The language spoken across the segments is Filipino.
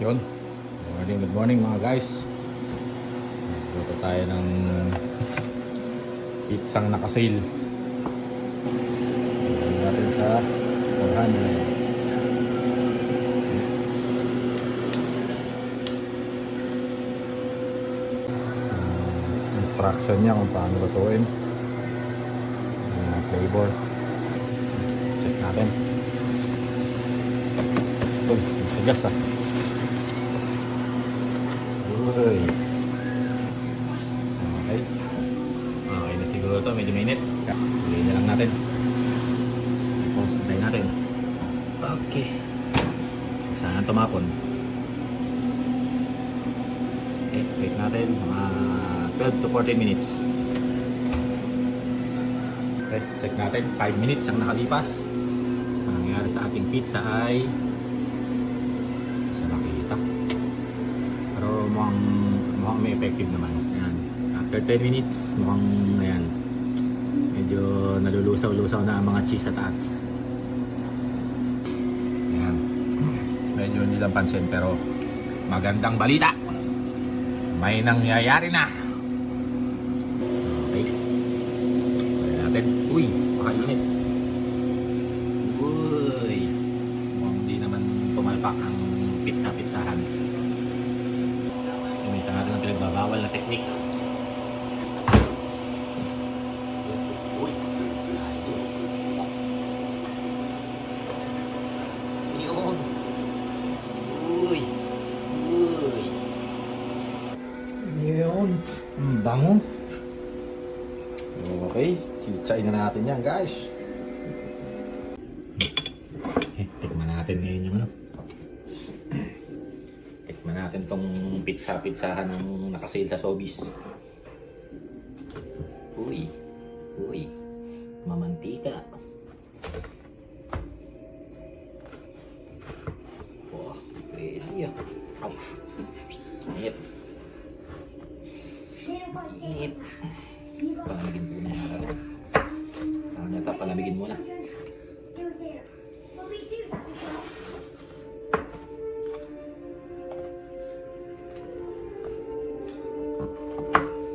Yun. Good morning mga guys. Luto tayo ng pizzang naka-sale. Lagyan natin sa 400. Instruction niya kung paano lutuin. Flavor. Check natin. Ito, tigas ah. Uy. Okay. Okay na siguro ito. Medyo mainit. Huli na lang natin. Pause natin. Okay. Sana tumapon. Okay. Wait natin. Mga 12 to 14 minutes. Okay. Check natin. 5 minutes ang nakalipas. Ang nangyari sa ating pizza ay mukhang may effective naman. Ayan. After 10 minutes, mukhang ayan, medyo nalulusaw-lusaw na ang mga cheese sa taas. Ayan. Medyo hindi lang pansin pero magandang balita. May nangyayari na. Okay. Kaya natin. Uy, makainit. Uy. Mukhang hindi naman tumalpak ang pizza-pizzahan. Gamitan natin ang pinagbabawal na teknik. Yun. Uy. Uy. Yun. Bango. Okay. Kitsain na natin yan guys. Tikman natin ngayon yung ano. Tikman natin tong pizza-pizzahan ng naka-sale sa Sobeys. Uy. Uy. Mamantika. Oh, pwede yan. Init. Init. Palamigin muna natin. Parang yata palamigin muna.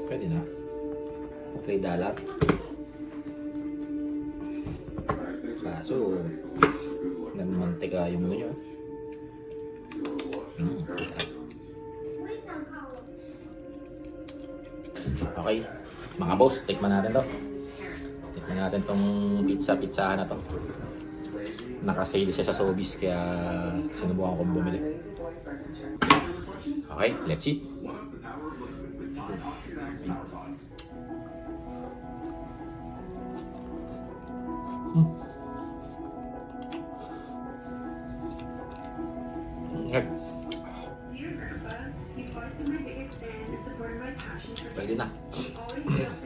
Pwede na. $3. Kaso nagmantika yung ano nyo. Okay, mga boss, tikman natin to. Tikman natin tong pizza-pizzahan na to. Naka-sale siya sa Sobeys kaya sinubukan kong bumili. Okay, let's eat. Okay. Pwede na.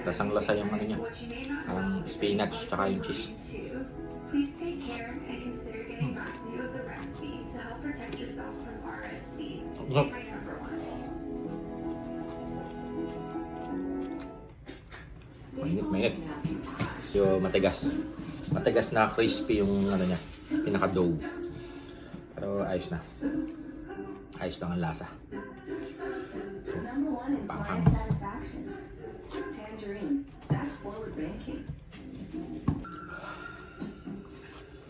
Lasang-lasa yung ano niya. Parang spinach tsaka yung cheese. Okay. Mainit. Yung matigas. Matigas na crispy yung ano niya. Pinaka-dough. Pero ayos na. Ayos lang ang lasa. Panghang. Tangerine. That's forward banking.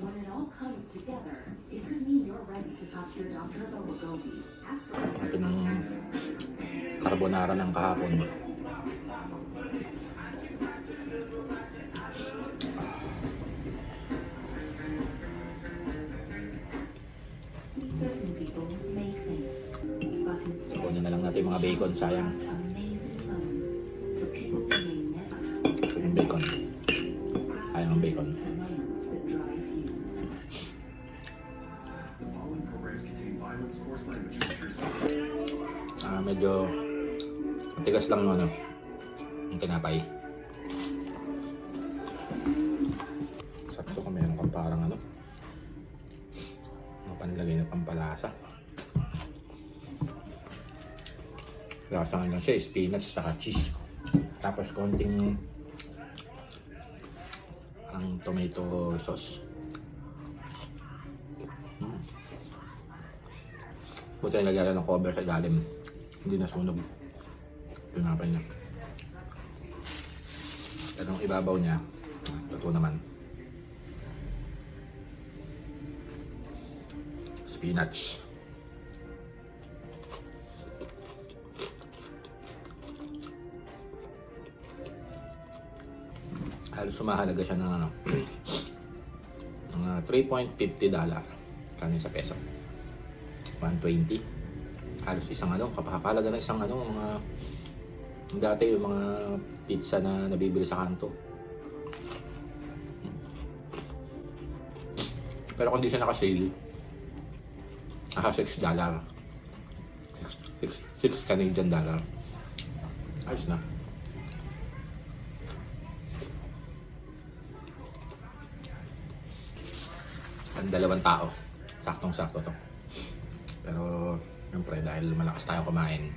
When it all comes together, it could mean you're ready to talk to your doctor about Wegovy. Ask for Ito ng carbonara ng kahapon. certain people make things. But instead, Kunin na lang natin yung mga bacon, sayang. amazing moments for people who may never Ito yung bacon. Sayang ang bacon. moments that drive you. Medyo matigas lang yung ano, yung tinapay. Sakto kami meron kang parang ano, panlagay na pampalasa. Lasa nga lang siya, spinach saka cheese. Tapos konting ang tomato sauce. Buti nilagyan ng cover sa ilalim. Hindi nasunog. Tinapay niya. Itong ibabaw niya, luto naman. Spinach. Halos sumahalaga siya ng ano, mga $3.50 kanin sa peso. 120. Halos isang ano, kapakalaga ng isang ano, mga dati yung mga pizza na nabibili sa kanto. Pero kung di siya naka-sale, $6. 6 Canadian dollar. Ayos na. Ang 2 tao. Saktong-sakto to. Pero, siyempre, dahil malakas tayo kumain,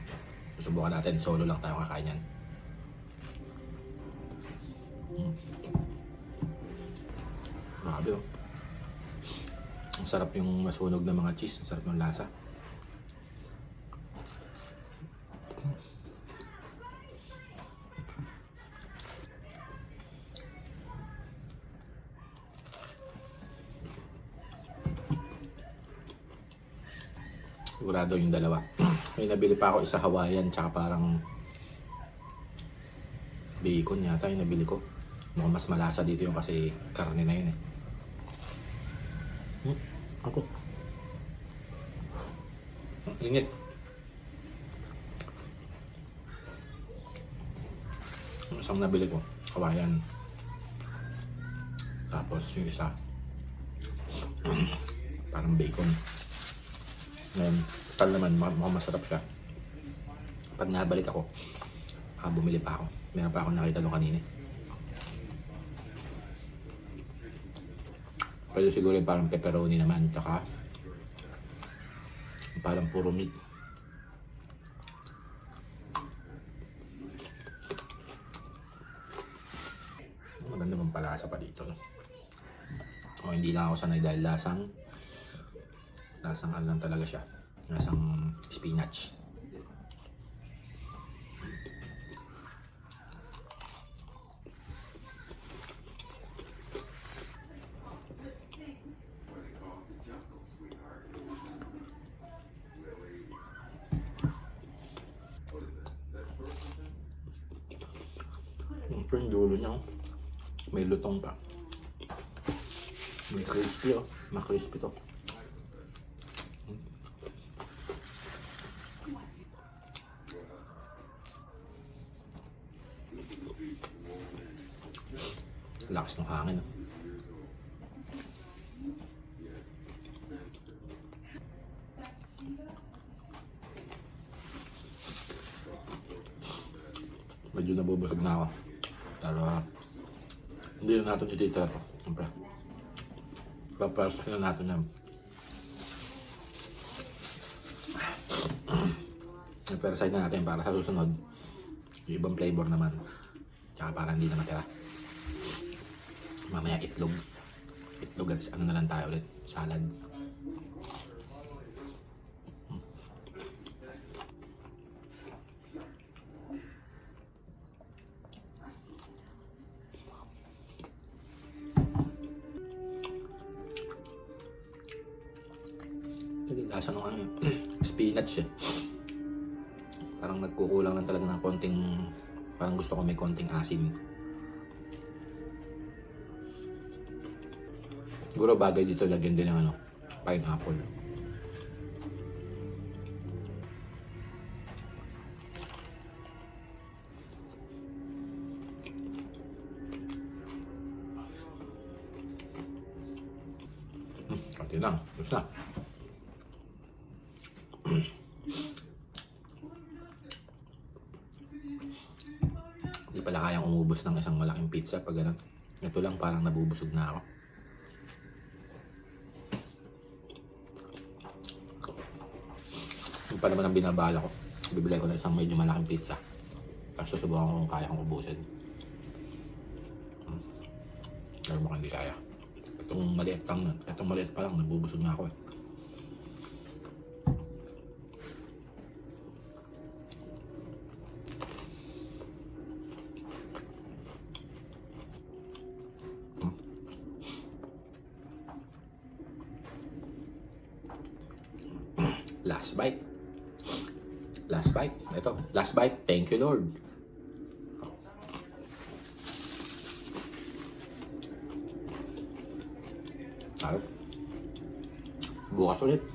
susubukan natin. Solo lang tayo kakain yan. Grabe oh. Ang sarap yung masunog ng mga cheese. Ang sarap ng lasa. Sigurado yung dalawa. May nabili pa ako isa Hawaiian tsaka parang bacon yata yung nabili ko. Mukhang mas malasa dito yung kasi karne na yun eh. Ako. Ang init. Yung isang nabili ko, Hawaiian. Tapos yung isa parang bacon. Ngayon, total naman, mukhang masarap siya. Pag nabalik ako, bumili pa ako. Meron pa akong nakita doon kanina. Pwede siguro yung parang pepperoni naman, tsaka parang puro meat. Maganda mong palasa pa dito. No? O hindi lang ako sanay dahil lasang ano lang talaga siya. Lasang spinach. Yung dulo niya, may lutong pa. May crispy oh. Ma-crispy to. Lakas ng hangin. Medyo nabubusog na ako. Pero hindi na natin ititira to. Siyempre. Papasok na natin yan. I-side na natin para sa susunod. Yung ibang flavor naman. Tsaka para hindi na matira. Mamaya itlog at ano na lang tayo ulit, salad. Lasa ng ano spinach eh. Parang nagkukulang lang talaga ng konting, parang gusto ko may konting asim. Siguro bagay dito lagyan din ng ano, pineapple. Konti lang, tapos na. Hindi pala kayang umubos ng isang malaking pizza pag ganun. Ito lang parang nabubusog na ako. Yung pa naman ang binabala ko. Bibili ko na isang medyo malaking pizza. Tapos susubukan ko kung kaya kong ubusin. Pero mukhang hindi kaya. Itong maliit pa lang nabubusog na ako eh. Last bite. Last bite. Ito. Last bite. Thank you, Lord. Bukas ulit.